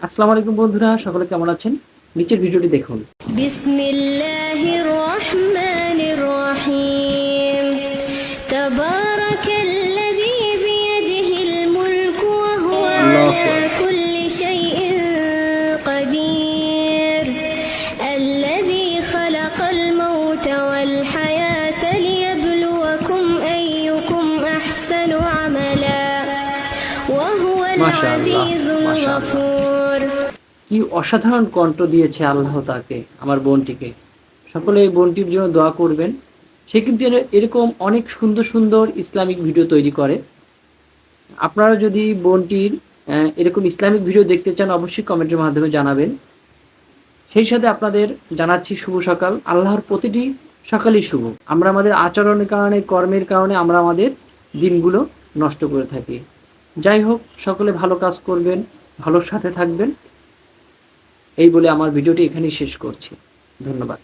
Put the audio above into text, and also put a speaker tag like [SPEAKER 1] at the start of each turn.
[SPEAKER 1] আসসালামু আলাইকুম বন্ধুরা, সকলে কেমন আছেন? নিচের ভিডিওটি দেখুন।
[SPEAKER 2] বিসমিল্লাহির রহমানির রহিম। তাবারাকাল্লাযী বিয়াদিহিল মুলকু ওয়া হুয়া আলা কুল্লি শাইইন কাদির। আল্লাযী খালাকাল মাউতা ওয়াল হায়াতা লিয়াবলুয়াকুম আইয়ুকুম আহসানু আমালা ওয়া হুয়াল আজিজুল গফুর।
[SPEAKER 1] কি অসাধারণ কণ্ঠ দিয়েছে আল্লাহ তাকে, আমার বোনটিকে। সকলে এই বোনটির জন্য দোয়া করবেন। সে কিন্তু এরকম অনেক সুন্দর সুন্দর ইসলামিক ভিডিও তৈরি করে। আপনারা যদি বোনটির এরকম ইসলামিক ভিডিও দেখতে চান, অবশ্যই কমেন্টের মাধ্যমে জানাবেন। সেই সাথে আপনাদের জানাচ্ছি শুভ সকাল। আল্লাহর প্রতিটি সকালই শুভ। আমরা আমাদের আচরণের কারণে, কর্মের কারণে আমরা আমাদের দিনগুলো নষ্ট করে থাকি। যাই হোক, সকলে ভালো কাজ করবেন, ভালোর সাথে থাকবেন। এই বলে আমার ভিডিওটি এখানেই শেষ করছি। ধন্যবাদ।